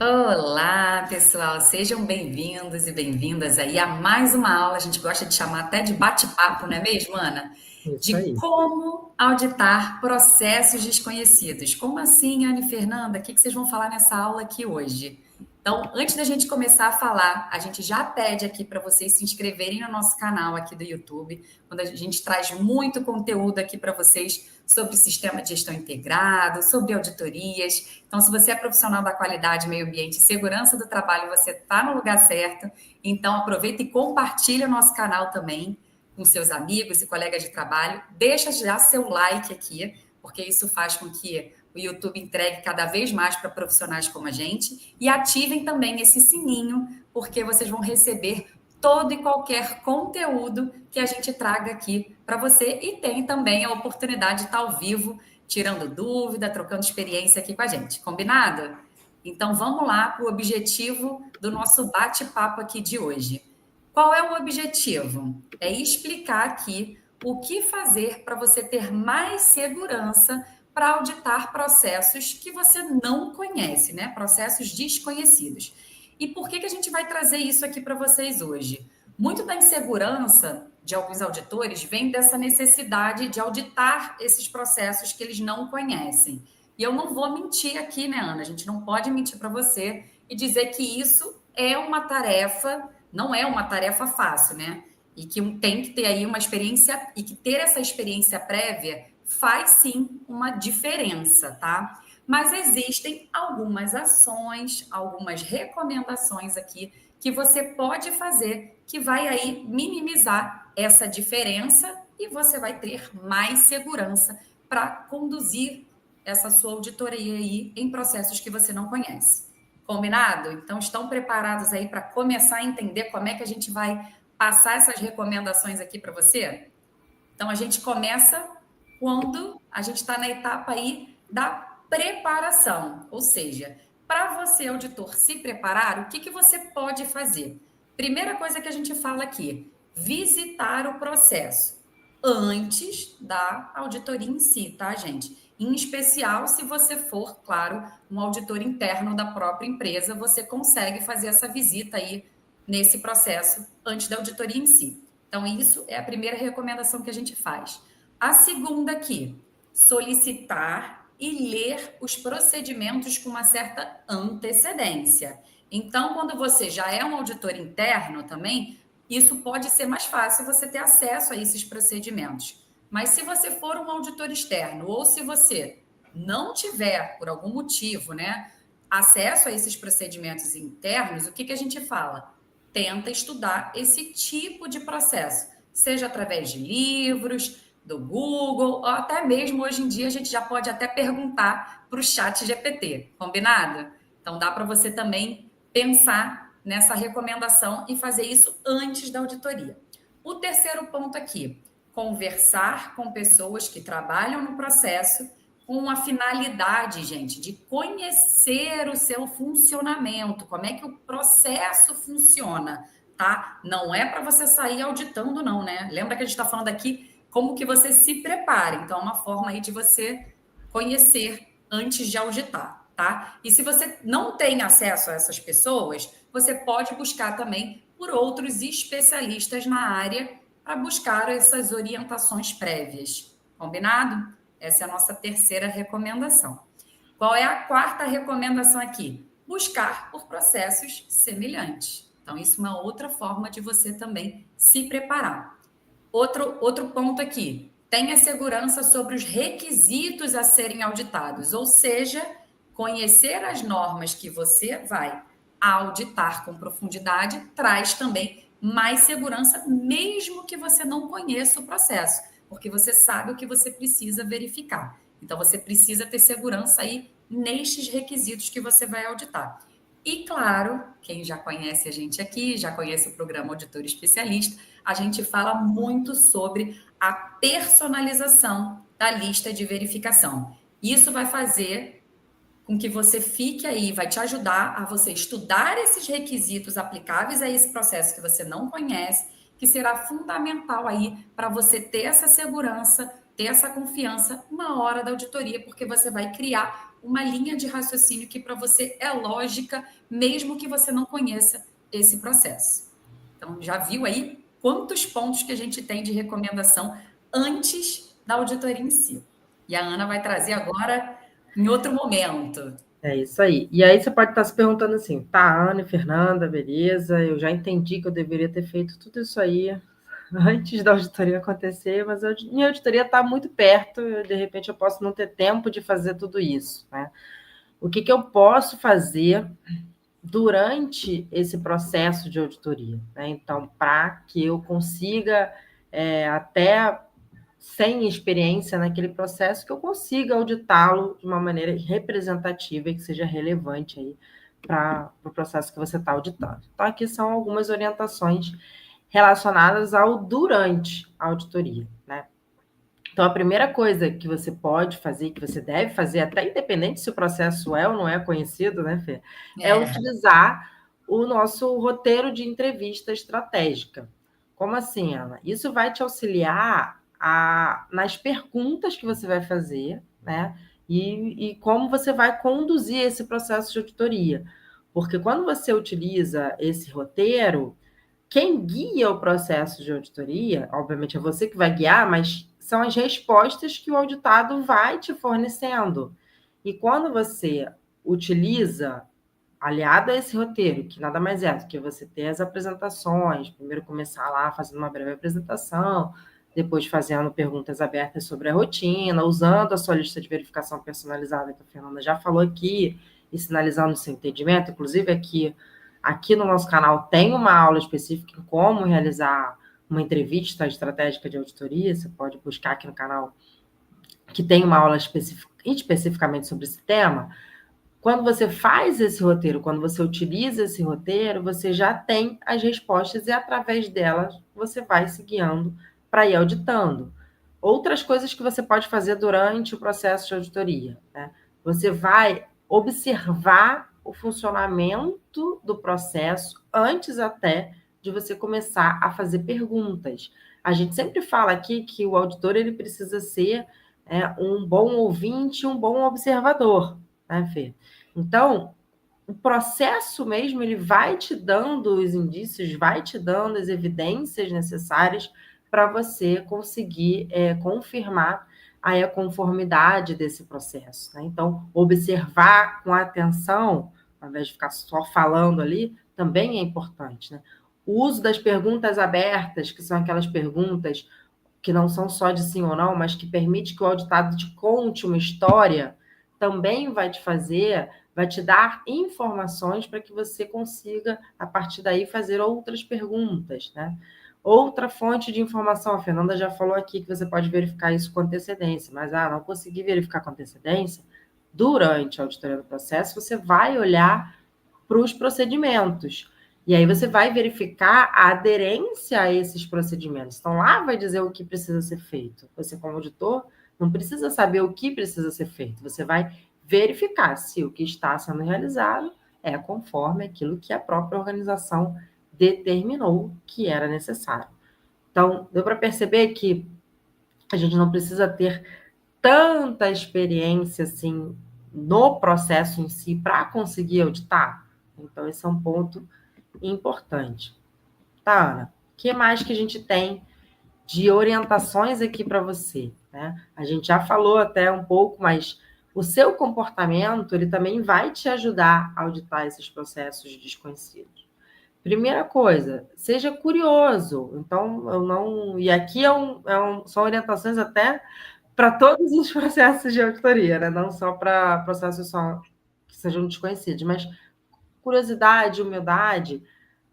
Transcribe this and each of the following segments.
Olá, pessoal, sejam bem-vindos e bem-vindas aí a mais uma aula. A gente gosta de chamar até de bate-papo, não é mesmo, Ana? Isso De aí. como auditar processos desconhecidos. Como assim, Ana e Fernanda? O que vocês vão falar nessa aula aqui hoje? Então, antes da gente começar a falar, a gente já pede aqui para vocês se inscreverem no nosso canal aqui do YouTube, quando a gente traz muito conteúdo aqui para vocês sobre sistema de gestão integrado, sobre auditorias. Então, se você é profissional da qualidade, meio ambiente e segurança do trabalho, você está no lugar certo. Então, aproveita e compartilha o nosso canal também com seus amigos e colegas de trabalho. Deixa já seu like aqui, porque isso faz com que o YouTube entregue cada vez mais para profissionais como a gente. E ativem também esse sininho, porque vocês vão receber todo e qualquer conteúdo que a gente traga aqui para você. E tem também a oportunidade de estar ao vivo, tirando dúvida, trocando experiência aqui com a gente. Combinado? Então vamos lá para o objetivo do nosso bate-papo aqui de hoje. Qual é o objetivo? É explicar aqui o que fazer para você ter mais segurança para auditar processos que você não conhece, né? Processos desconhecidos. E por que a gente vai trazer isso aqui para vocês hoje? Muito da insegurança de alguns auditores vem dessa necessidade de auditar esses processos que eles não conhecem. E eu não vou mentir aqui, né, Ana? A gente não pode mentir para você e dizer que isso é uma tarefa, não é uma tarefa fácil, né? E que tem que ter aí uma experiência, e que ter essa experiência prévia faz sim uma diferença, tá? Mas existem algumas ações, algumas recomendações aqui que você pode fazer que vai aí minimizar essa diferença e você vai ter mais segurança para conduzir essa sua auditoria aí em processos que você não conhece. Combinado? Então, estão preparados aí para começar a entender como é que a gente vai passar essas recomendações aqui para você? Então, a gente começa quando a gente está na etapa aí da preparação, ou seja, para você, auditor, se preparar, o que você pode fazer? Primeira coisa que a gente fala aqui, visitar o processo antes da auditoria em si, tá, gente? Em especial, se você for, claro, um auditor interno da própria empresa, você consegue fazer essa visita aí nesse processo antes da auditoria em si. Então, isso é a primeira recomendação que a gente faz. A segunda aqui, solicitar e ler os procedimentos com uma certa antecedência. Então, quando você já é um auditor interno também, isso pode ser mais fácil você ter acesso a esses procedimentos. Mas se você for um auditor externo ou se você não tiver, por algum motivo, né, acesso a esses procedimentos internos, o que a gente fala? Tenta estudar esse tipo de processo, seja através de livros, do Google, ou até mesmo hoje em dia a gente já pode até perguntar para o chat GPT, combinado? Então dá para você também pensar nessa recomendação e fazer isso antes da auditoria. O terceiro ponto aqui, conversar com pessoas que trabalham no processo com a finalidade, gente, de conhecer o seu funcionamento, como é que o processo funciona, tá? Não é para você sair auditando, não, né? Lembra que a gente está falando aqui como que você se prepara. Então, é uma forma aí de você conhecer antes de auditar, tá? E se você não tem acesso a essas pessoas, você pode buscar também por outros especialistas na área para buscar essas orientações prévias. Combinado? Essa é a nossa terceira recomendação. Qual é a quarta recomendação aqui? Buscar por processos semelhantes. Então, isso é uma outra forma de você também se preparar. Outro ponto aqui: tenha segurança sobre os requisitos a serem auditados, ou seja, conhecer as normas que você vai auditar com profundidade traz também mais segurança, mesmo que você não conheça o processo, porque você sabe o que você precisa verificar. Então, você precisa ter segurança aí nestes requisitos que você vai auditar. E claro, quem já conhece a gente aqui, já conhece o programa Auditor Especialista, a gente fala muito sobre a personalização da lista de verificação. Isso vai fazer com que você fique aí, vai te ajudar a você estudar esses requisitos aplicáveis a esse processo que você não conhece, que será fundamental aí para você ter essa segurança, ter essa confiança na hora da auditoria, porque você vai criar uma linha de raciocínio que para você é lógica, mesmo que você não conheça esse processo. Então, já viu aí quantos pontos que a gente tem de recomendação antes da auditoria em si. E a Ana vai trazer agora em outro momento. É isso aí. E aí você pode estar se perguntando assim, tá, Ana e Fernanda, beleza, eu já entendi que eu deveria ter feito tudo isso aí antes da auditoria acontecer, mas minha auditoria está muito perto, de repente eu posso não ter tempo de fazer tudo isso, né? O que eu posso fazer durante esse processo de auditoria, né? Então, para que eu consiga, até sem experiência naquele processo, que eu consiga auditá-lo de uma maneira representativa e que seja relevante aí para o processo que você está auditando. Então, aqui são algumas orientações relacionadas ao durante a auditoria, né? Então, a primeira coisa que você pode fazer, que você deve fazer, até independente se o processo é ou não é conhecido, né, Fê? É utilizar o nosso roteiro de entrevista estratégica. Como assim, Ana? Isso vai te auxiliar nas perguntas que você vai fazer, né? E como você vai conduzir esse processo de auditoria. Porque quando você utiliza esse roteiro, quem guia o processo de auditoria, obviamente é você que vai guiar, mas são as respostas que o auditado vai te fornecendo. E quando você utiliza, aliado a esse roteiro, que nada mais é do que você ter as apresentações, primeiro começar lá fazendo uma breve apresentação, depois fazendo perguntas abertas sobre a rotina, usando a sua lista de verificação personalizada, que a Fernanda já falou aqui, e sinalizando o seu entendimento, inclusive aqui no nosso canal tem uma aula específica em como realizar uma entrevista estratégica de auditoria, você pode buscar aqui no canal, que tem uma aula especificamente sobre esse tema. Quando você faz esse roteiro, quando você utiliza esse roteiro, você já tem as respostas e, através delas, você vai se guiando para ir auditando. Outras coisas que você pode fazer durante o processo de auditoria, né? Você vai observar o funcionamento do processo antes até de você começar a fazer perguntas. A gente sempre fala aqui que o auditor ele precisa ser um bom ouvinte, um bom observador, né, Fê? Então, o processo mesmo, ele vai te dando os indícios, vai te dando as evidências necessárias para você conseguir confirmar aí a conformidade desse processo, né? Então, observar com atenção, ao invés de ficar só falando ali, também é importante, né? O uso das perguntas abertas, que são aquelas perguntas que não são só de sim ou não, mas que permite que o auditado te conte uma história, também vai te dar informações para que você consiga, a partir daí, fazer outras perguntas, né? Outra fonte de informação, a Fernanda já falou aqui que você pode verificar isso com antecedência, mas não consegui verificar com antecedência, durante a auditoria do processo, você vai olhar para os procedimentos. E aí você vai verificar a aderência a esses procedimentos. Então, lá vai dizer o que precisa ser feito. Você, como auditor, não precisa saber o que precisa ser feito. Você vai verificar se o que está sendo realizado é conforme aquilo que a própria organização determinou que era necessário. Então, deu para perceber que a gente não precisa ter tanta experiência assim no processo em si para conseguir auditar. Então, esse é um ponto importante. Tá, Ana? O que mais que a gente tem de orientações aqui para você, né? A gente já falou até um pouco, mas o seu comportamento, ele também vai te ajudar a auditar esses processos desconhecidos. Primeira coisa, seja curioso. Então, eu não... E aqui são orientações até para todos os processos de auditoria, né? Não só para processos que sejam desconhecidos, mas curiosidade, humildade.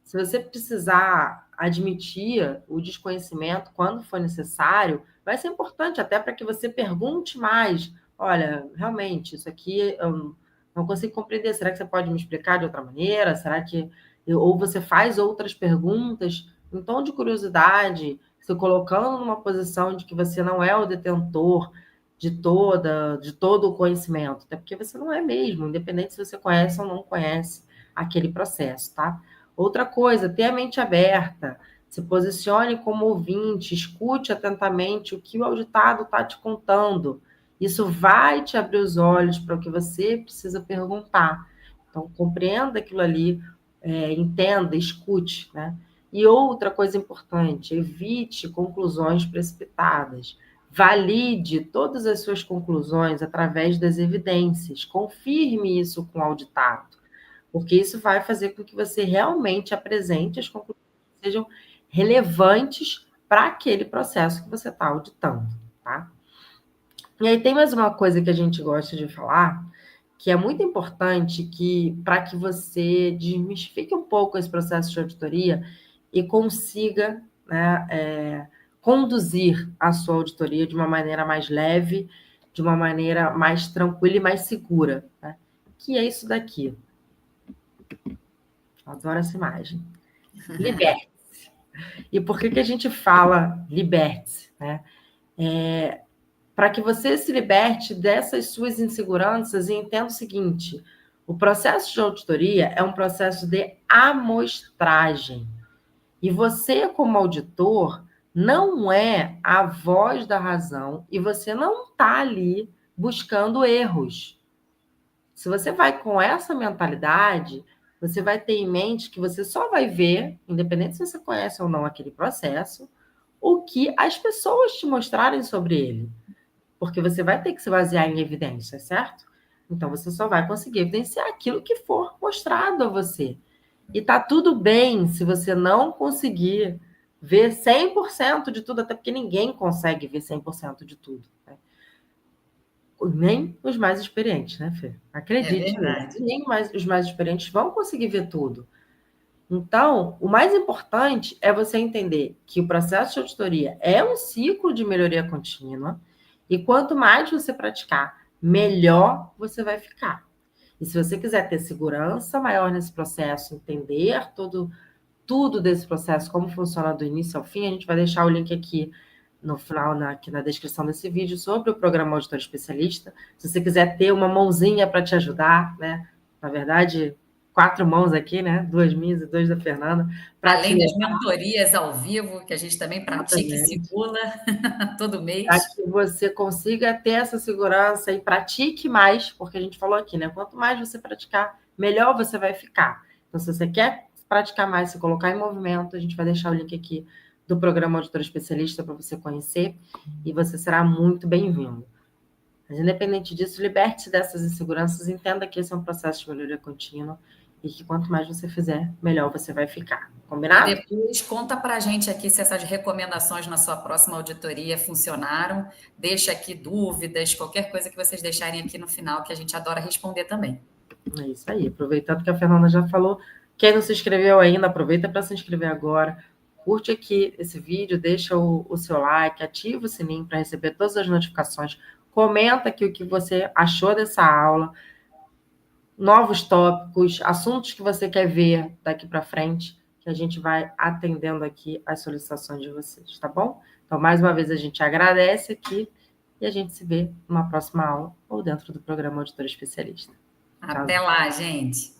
Se você precisar admitir o desconhecimento quando for necessário, vai ser importante até para que você pergunte mais. Olha, realmente, isso aqui eu não consigo compreender. Será que você pode me explicar de outra maneira? Será que... Ou você faz outras perguntas em tom de curiosidade, se colocando numa posição de que você não é o detentor de todo o conhecimento, até porque você não é mesmo, independente se você conhece ou não conhece aquele processo, tá? Outra coisa, ter a mente aberta, se posicione como ouvinte, escute atentamente o que o auditado está te contando Isso vai te abrir os olhos para o que você precisa perguntar. Então, compreenda aquilo ali, entenda, escute, né? E outra coisa importante, evite conclusões precipitadas. Valide todas as suas conclusões através das evidências. Confirme isso com o auditado, porque isso vai fazer com que você realmente apresente as conclusões que sejam relevantes para aquele processo que você está auditando, tá? E aí tem mais uma coisa que a gente gosta de falar, que é muito importante que para que você desmistifique um pouco esse processo de auditoria e consiga, né, conduzir a sua auditoria de uma maneira mais leve, de uma maneira mais tranquila e mais segura, né? Que é isso daqui. Adoro essa imagem. Liberte-se. E por que a gente fala liberte-se, né? Para que você se liberte dessas suas inseguranças e entenda o seguinte: o processo de auditoria é um processo de amostragem. E você, como auditor, não é a voz da razão e você não está ali buscando erros. Se você vai com essa mentalidade, você vai ter em mente que você só vai ver, independente se você conhece ou não aquele processo, o que as pessoas te mostrarem sobre ele. Porque você vai ter que se basear em evidências, certo? Então, você só vai conseguir evidenciar aquilo que for mostrado a você. E tá tudo bem se você não conseguir ver 100% de tudo, até porque ninguém consegue ver 100% de tudo, né? Nem os mais experientes, né, Fê? Acredite, nem os mais experientes vão conseguir ver tudo. Então, o mais importante é você entender que o processo de auditoria é um ciclo de melhoria contínua, e quanto mais você praticar, melhor você vai ficar. E se você quiser ter segurança maior nesse processo, entender tudo desse processo, como funciona do início ao fim, a gente vai deixar o link aqui no final, aqui na descrição desse vídeo, sobre o programa Auditor Especialista. Se você quiser ter uma mãozinha para te ajudar, né? Na verdade, 4 mãos aqui, né? 2 minhas e 2 da Fernanda. Além das mentorias ao vivo, que a gente também pratica e simula todo mês. Para que você consiga ter essa segurança e pratique mais, porque a gente falou aqui, né? Quanto mais você praticar, melhor você vai ficar. Então, se você quer praticar mais, se colocar em movimento, a gente vai deixar o link aqui do programa Auditor Especialista para você conhecer, e você será muito bem-vindo. Mas, independente disso, liberte-se dessas inseguranças, entenda que esse é um processo de melhoria contínua e que quanto mais você fizer, melhor você vai ficar. Combinado? E depois conta para a gente aqui se essas recomendações na sua próxima auditoria funcionaram. Deixa aqui dúvidas, qualquer coisa que vocês deixarem aqui no final, que a gente adora responder também. É isso aí. Aproveitando que a Fernanda já falou, quem não se inscreveu ainda, aproveita para se inscrever agora. Curte aqui esse vídeo, deixa o seu like, ativa o sininho para receber todas as notificações. Comenta aqui o que você achou dessa aula, novos tópicos, assuntos que você quer ver daqui para frente, que a gente vai atendendo aqui as solicitações de vocês, tá bom? Então, mais uma vez, a gente agradece aqui e a gente se vê numa próxima aula ou dentro do programa Auditor Especialista. Até lá, gente!